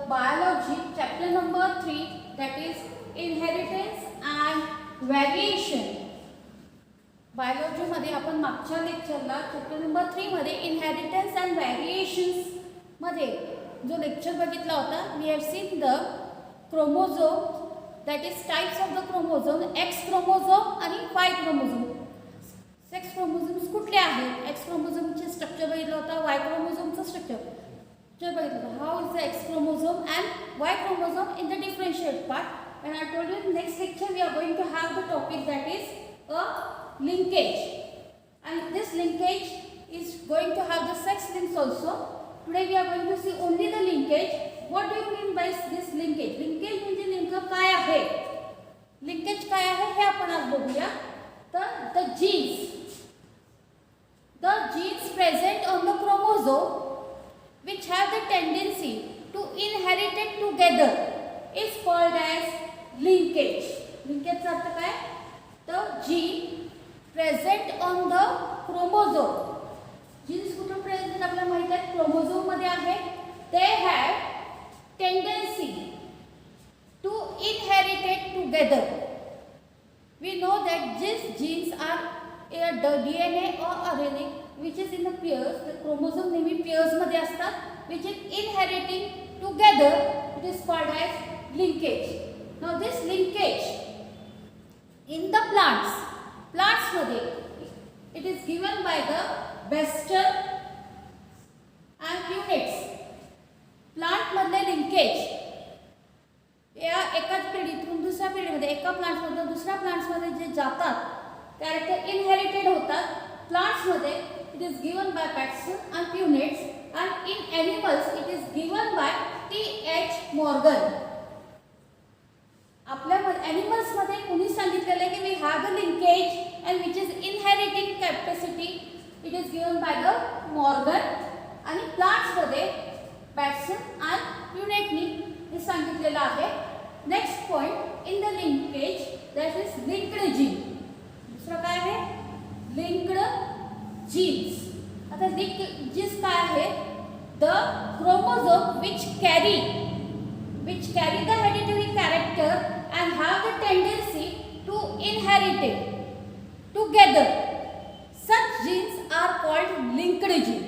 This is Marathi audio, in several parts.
biology chapter number 3, that is inheritance and variation. Biology मध्ये आपण मागच्या लेक्चरला चॅप्टर नंबर 3 मध्ये इनहेरिटन्स अँड व्हेरिएशन्स मध्ये जो लेक्चर बघितला होता. We have seen the chromosome, that is types of the chromosome, X chromosome आणि वाय क्रोमोझोम. सेक्स क्रोमोझोम्स कुठले आहेत, एक्स क्रोमोझोमचे स्ट्रक्चर बघितलं होतं, वाय क्रोमोझोमचं स्ट्रक्चर बघितलं होतं. How is the X chromosome and Y chromosome in the differentiate part. And I told you in next lecture we are going to have the topic that is a linkage, and this linkage is going to have the sex links also. Today we are going to see only the linkage. What do you mean by this linkage? Linkage म्हणजे नेमकं काय आहे, linkage काय आहे हे आपण आज बघूया. तर the genes present on the chromosome which have the tendency to inherit it together is called as linkage. linkage चा अर्थ काय, the gene present on the chromosome. genes कुठे प्रेझेंट आपल्याला माहित आहे, क्रोमोझोम मध्ये आहे. they have tendency to inherit it together. we know that these genes are the DNA or RNA which is in the pairs. the chromosome नेहमी pairs मध्ये असतात, which is inheriting together. it is called as linkage. Now this linkage in the plants मध्ये it is given by the Western and punates. Plant मधले लिंकेज या एकाच पिढीतून दुसऱ्या पिढीमध्ये, एका प्लांट मधून दुसऱ्या प्लांट्स मध्ये जे जातात कॅरेक्टर इनहेरिटेड होतात. प्लांट्स मध्ये it is given by Watson and punates, and in animals it is given by T.H. Morgan. आपल्या एनिमल्स मध्ये कोणी सांगितलेलं आहे की we have the linkage and which is inheriting capacity, it is given by the Morgan. आणि प्लांट्स मध्ये बॅटसन आणि प्युनेटनी हे सांगितलेलं आहे. Next point in the linkage that is linked gene. दुसरं काय आहे, लिंक्ड जीन्स. आता लिंक्ड जीन्स काय आहे, the chromosome which carry the hereditary character and have the tendency to inherit it together. Such genes are called linked gene.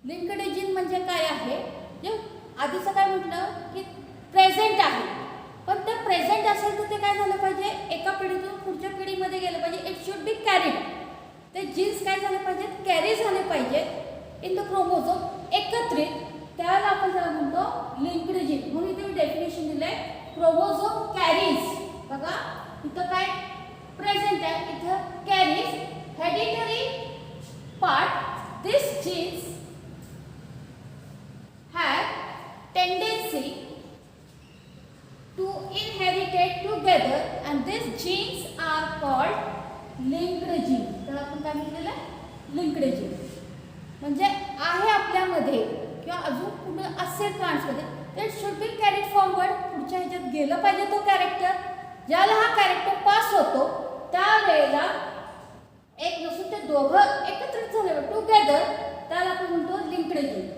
linked gene म्हणजे काय आहे, जे आधीचं काय म्हटलं की प्रेझेंट आहे, पण ते प्रेझेंट असेल तर ते काय झालं पाहिजे, एका पिढीतून पुढच्या पिढीमध्ये गेलं पाहिजे. It should be carried. ते जीन्स काय झाले पाहिजेत, कॅरी झाले पाहिजेत इन द क्रोमोझोम एकत्रित. त्याला आपण त्याला म्हणतो लिंक्ड जीन. म्हणून इथे मी डेफिनेशन दिलंय, क्रोमोझोम कॅरीज. बघा इथं काय प्रेझेंट आहे, इथं carries hereditary part. This genes have tendency to inherit it together and these genes are called linked gene. तर आपण काय म्हटलेलं, लिंक्ड जीन म्हणजे आहे आपल्यामध्ये किंवा अजून कुठे असेल प्लांट्समध्ये, ते शुड बी कॅरीड फॉरवर्ड. पुढच्या ह्याच्यात गेलं पाहिजे तो कॅरेक्टर. ज्याला हा कॅरेक्टर पास होतो त्यावेळेला एक नसून ते दोघं एकत्रित झाले टुगेदर, त्याला आपण म्हणतो लिंक्ड जीन.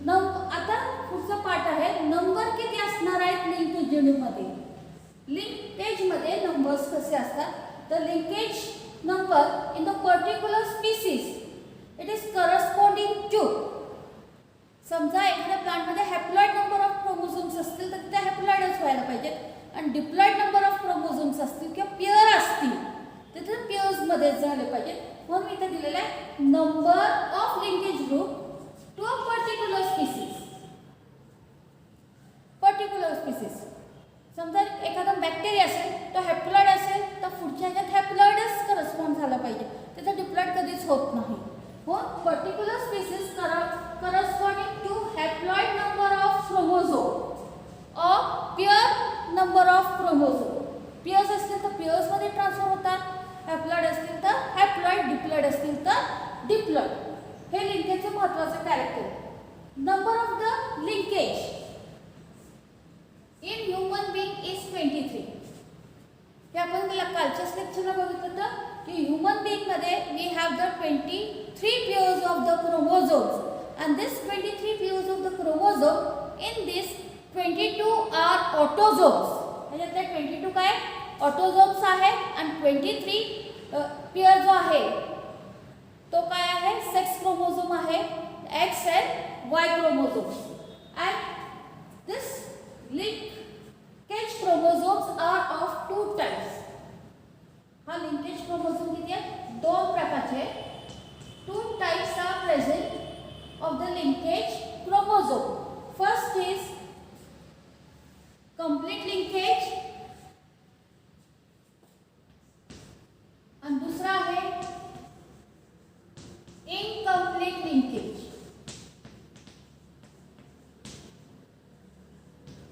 आता पुढचा पार्ट आहे, नंबर किती असणार आहेत लिंक्ड जीनमध्ये. लिंकेज मध्ये नंबर्स कसे असतात, the linkage number in the particular species it is corresponding to. समजा एखाद्या प्लांटमध्ये हॅप्लॉइड नंबर ऑफ क्रोमोझोम्स असतील तर तिथे हॅप्लॉइडच व्हायला पाहिजे, आणि डिप्लॉइड नंबर ऑफ क्रोमोझोम्स असतील किंवा पेअर असतील तिथे पेअर्समध्येच झाले पाहिजे. म्हणून इथे दिलेलं आहे number of linkage group to a particular species. समजा एखादा बॅक्टेरिया असेल तो हॅप्लॉइड असेल तर पुढच्या ह्याच्यात हॅप्लॉइडच करस्पॉन्ड झाला पाहिजे, त्याचा डिप्लॉइड कधीच होत नाही. हो, particular species corresponding to haploid number of chromosome or pair number of chromosome. Pairs असतील तर पेयर्स मध्ये ट्रान्सफर होतात, हॅप्लॉइड असतील तर हॅप्लॉइड, डिप्लॉइड असतील तर डिप्लॉइड. हे लिंकेजचे महत्त्वाचे character. Number of the linkage in human being is 23. हे आपण कालच्याच लेक्चरला बघितलं होतं की ह्यूमन बीइंग मध्ये we have the 23 pairs of the chromosomes, and this 23 pairs of the chromosome, in this 22 are autosomes. ह्याच्यातले 22 काय ऑटोझोम्स आहेत आणि 23 पेअर जो आहे तो काय आहे सेक्स क्रोमोझोम आहे X and Y chromosomes. And this linkage chromosomes are of 2 types. हा लिंकेज क्रोमोझोम किती आहे दोन प्रकारचे. 2 types are present of the linkage chromosome. First is complete linkage आणि दुसरा आहे incomplete linkage.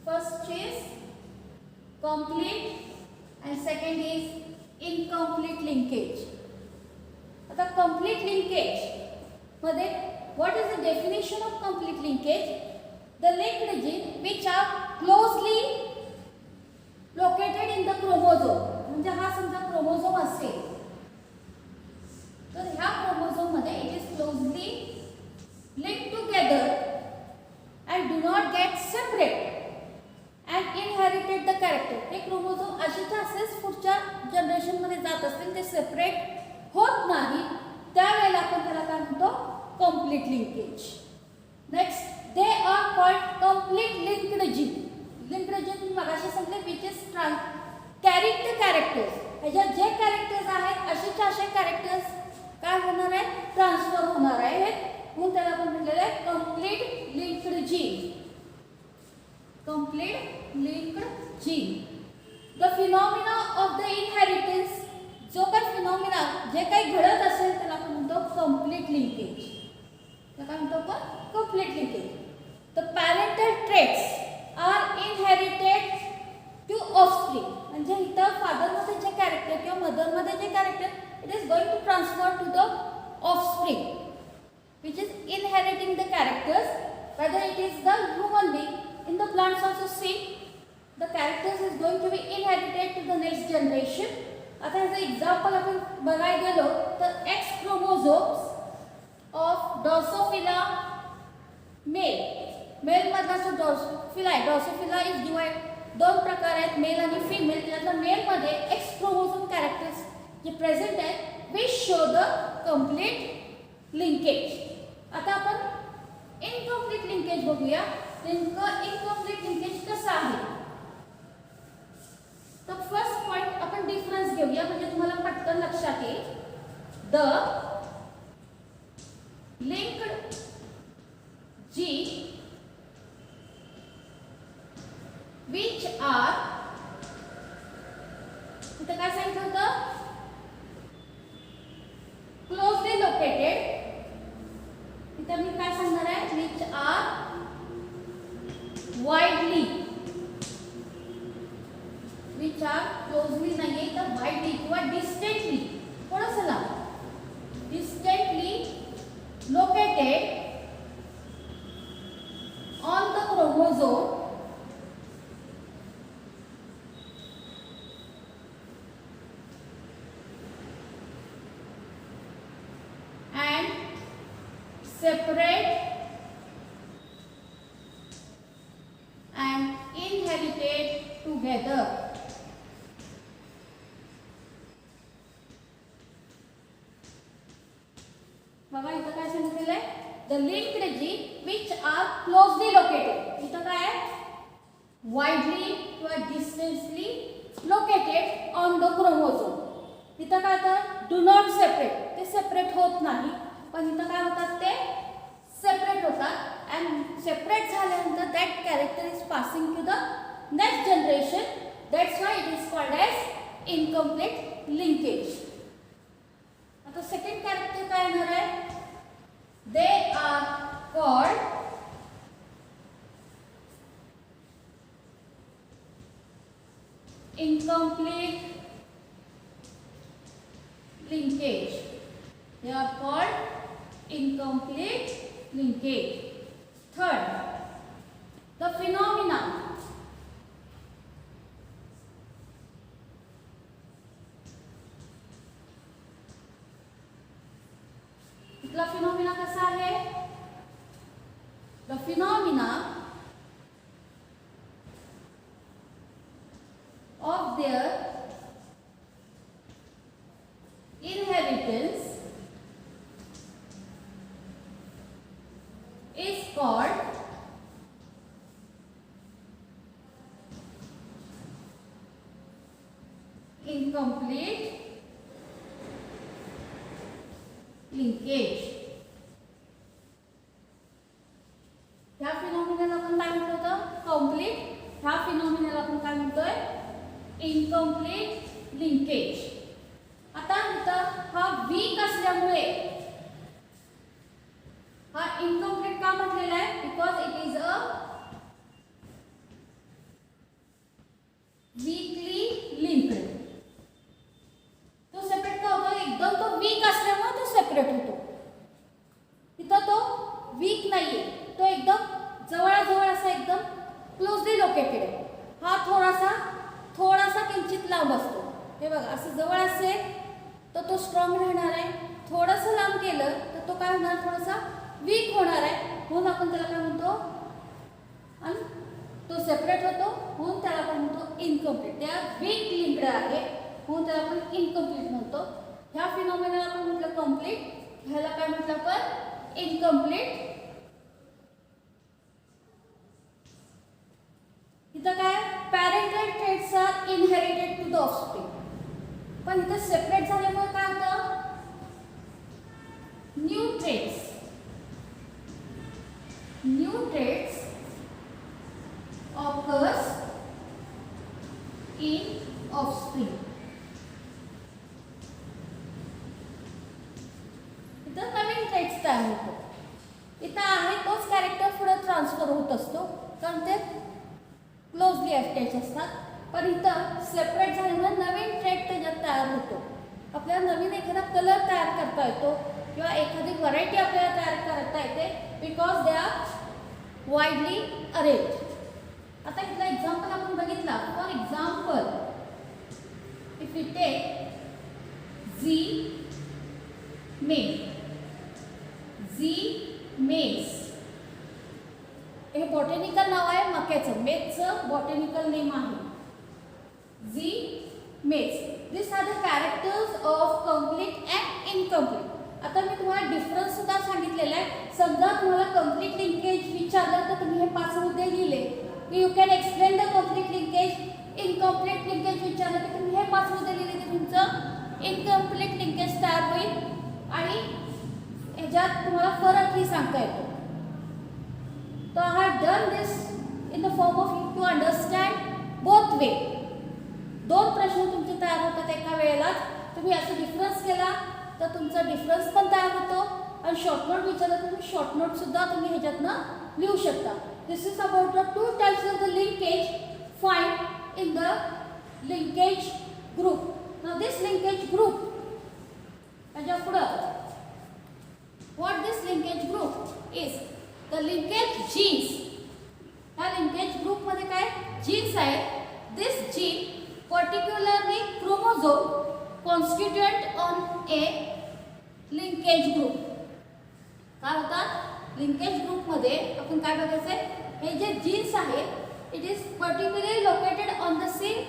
First is complete and second is incomplete linkage. आता complete linkage मध्ये what is the definition of complete linkage? The linked gene which are closely located in the chromosome. म्हणजे हा समजा क्रोमोझोम असेल तर ह्या क्रोमोझोम मध्ये it is closely linked together and do not get separate and inherited the character. हे क्रोमोझोम अशीच असेच पुढच्या जनरेशन मध्ये जात असतील ते सेपरेट होत नाही त्यावेळेला आपण त्याला काय म्हणतो complete linkage. Next they are called complete linked gene. linked gene मगाशी सांगितले which is carrying the characters. ह्याच्यात जे कॅरेक्टर्स आहेत असेच असे कॅरेक्टर्स काय होणार आहेत ट्रान्सफर होणार आहेत म्हणून त्याला आपण म्हटलेलं आहे complete linked gene. Complete linked gene. The phenomena of the inheritance जो काही फिनॉमिना जे काही घडत असेल त्याला आपण म्हणतो कंप्लीट लिंकेज. त्याला काय म्हणतो आपण complete linkage. The parental traits are inherited to offspring. म्हणजे इथं फादर मध्ये जे कॅरेक्टर किंवा मदर मध्ये जे character it is going to transfer to the offspring which is inheriting the characters whether it is the human being. In the plants also see the characters is going to be inherited to the next generation. आता याचं एक्झाम्पल आपण बघायला गेलो तर X chromosomes of Drosophila male. Male मधला जो ड्रोसोफिला आहे ड्रोसोफिला इज डिवाइड दोन प्रकार आहेत मेल आणि फिमेल. त्यातल्या मेल मध्ये एक्स क्रोमोझोम कॅरेक्टर्स जे प्रेझेंट आहेत which show the complete linkage. आता आपण इनकम्प्लीट लिंकेज बघूया. इनकम्प्लीट लिंकेज कसं आहे तर फर्स्ट पॉइंट आपण डिफरन्स घेऊया म्हणजे तुम्हाला पटकन लक्षात येईल. The linked gene which are इथं काय सांगितलं होतं क्लोजली लोकेटेड. इथं मी काय सांगणार आहे which are widely. which are closely नाहीये तर widely किंवा distantly थोडंसं लांब distantly located on the chromosome separate and inherited together. बघा इथं काय सांगितलेलं आहे the linked gene which are closely located. इथं काय आहे वाइडली किंवा distantly located on the chromosome. इथं काय तर डू नॉट सेपरेट ते सेपरेट होत नाही पण इथं काय होतात ते सेपरेट होतात अँड सेपरेट झाल्यानंतर that character is passing to the next generation. That's why it is called as incomplete linkage. आता सेकंड कॅरेक्टर काय येणार आहे they are called incomplete linkage. They are called incomplete linkage. Third, the phenomena इथला फिनॉमिना कसा आहे the phenomena इनकम्प्लीट लिंकेज. ह्या फिनॉमिनल आपण काय म्हटलं होतं? कम्प्लीट. ह्या फिनॉमिनल आपण काय म्हणतोय? Incomplete linkage. आता इथं हा वीक असल्यामुळे हा इनकम्प्लीट का म्हटलेला आहे? Because it is a weekly linked. तो सेपरेट का होतो? एकदम तो वीक असल्यामुळे तो सेपरेट होतो. इथं तो वीक नाहीये, तो एकदम जवळजवळ असा एकदम क्लोजली लोकेटेड आहे. हा थोडासा किंचित लांब असतो. हे बघा, असं जवळ असेल तर तो स्ट्रॉंग राहणार आहे. थोडंसं लांब केलं तर तो काय होणार? थोडासा वीक होणार आहे. म्हणून आपण त्याला काय म्हणतो? आणि तो सेपरेट होतो म्हणून त्याला आपण म्हणतो इनकम्प्लीट. त्या वीक लिंक्ड आहे म्हणून त्याला आपण इनकम्प्लीट म्हणतो. ह्या फिनॉमिनल आपण म्हटलं कम्प्लीट, ह्याला काय म्हटलं आपण? इनकम्प्लीट. इथं काय? Parental traits are inherited to the offspring. पण इथं सेपरेट झाल्यामुळे काय होतं? New traits occurs in offspring. इथं नवीन ट्रेट्स तयार होतो. इथं आहे तोच कॅरेक्टर पुढे ट्रान्सफर होत असतो कारण ते क्लोजली अटॅच असतात. पण इथं सेपरेट झाल्यामुळे नवीन ट्रेट त्याच्यात तयार होतो. आपल्याला नवीन एखादा कलर तयार करता येतो किंवा एखादी व्हरायटी आपल्याला तयार करता येते because they are widely arrange. आता इथला एक्झाम्पल आपण बघितला. For example if we take maize. हे बॉटॅनिकल नाव आहे मक्याचं. मेजचं बॉटॅनिकल नेम आहे maize. This are the characters of complete and incomplete. आता मी तुम्हाला डिफरन्स सुद्धा सांगितलेला आहे. समजा तुम्हाला कम्प्लीट लिंकेज विचारलं तर तुम्ही हे 5 मुद्दे लिहिले की you can explain the complete linkage. Incomplete linkage विचारलं की तुम्ही हे 5 मुद्दे लिहिले तर तुमचं इनकम्प्लीट लिंकेज तयार होईल. आणि ह्याच्यात तुम्हाला फरकही सांगता येतो. So I have done this in the form of you to understand both way. दोन प्रश्न तुमचे तयार होतात एका वेळेला. तुम्ही असं डिफरन्स केला तर तुमचा डिफरन्स पण तयार होतो आणि शॉर्ट नोट विचारलं तर तुम्ही शॉर्ट नोट सुद्धा तुम्ही ह्याच्यातनं लिहू शकता. This is about the 2 types of the linkage find in the linkage group. Now this linkage group त्याच्या पुढं what this linkage group is? The linkage genes. ह्या linkage group मध्ये काय genes आहेत. This gene particularly chromosome constituent on a linkage group. काय होतात linkage group मध्ये आपण काय बघायचंय? हे जे genes आहेत it is particularly located on the same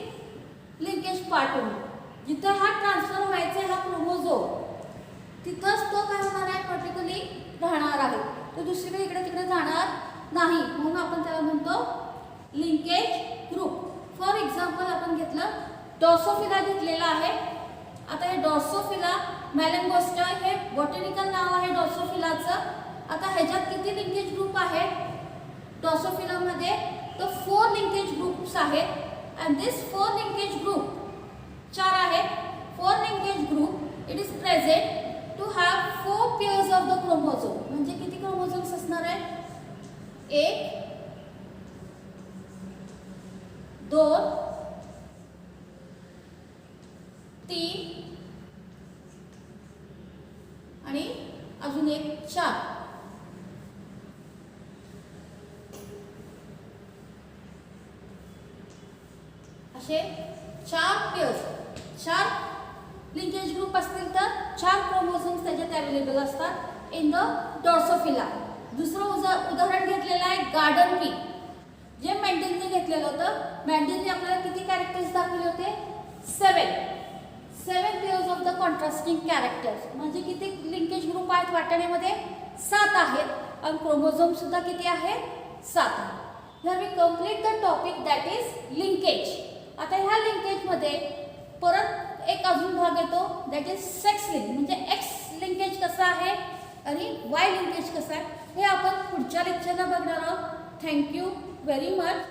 linkage part only. जिथं हा ट्रान्सफर व्हायचा हा क्रोमोझोम तिथंच तो काय होणार आहे? पर्टिक्युलरली राहणार आहे. तो दुसरीकडे इकडे तिकडे जाणार नाही म्हणून आपण त्याला म्हणतो लिंकेज ग्रुप. फॉर एक्झाम्पल आपण घेतलं डॉर्सोफिला घेतलेला आहे. आता हे डॉर्सोफिला मॅलेंगोस्टा हे बॉटॅनिकल नाव आहे डॉर्सोफिलाचं. आता ह्याच्यात किती लिंकेज ग्रुप आहेत डॉर्सोफिलामध्ये? तर 4 लिंकेज ग्रुप्स आहेत अँड दिस 4 लिंकेज ग्रुप 4 आहेत. 4 linkage group it is present to have 4 pairs of the chromosome. म्हणजे किती क्रोमोझोम्स असणार आहे? 1 2 3 आणि अजून एक 4. असे 4 पेअर्स 4 लिंकेज ग्रुप असतील तर 4 क्रोमोझोम्स त्याच्यात अवेलेबल असतात इन द डॉर्सोफिला. दुसरं उदाहरण घेतलेलं आहे गार्डन पी जे मेंडेलने घेतलेलं होतं. मेंडेलने आपल्याला किती कॅरेक्टर्स दाखवले होते? 7 pairs of the contrasting characters. म्हणजे किती लिंकेज ग्रुप आहेत वाटाण्यामध्ये? 7 आहेत आणि क्रोमोझोम सुद्धा किती आहेत? 7 आहेत. Here we complete the topic that is linkage. आता ह्या लिंकेजमध्ये परत एक अजून भाग येतो दॅट इज सेक्स लिंक, म्हणजे एक्स लिंकेज कसं आहे आणि वाय लिंकेज कसं आहे हे आपण पुढच्या लेक्चरला बघणार आहोत. Thank you very much.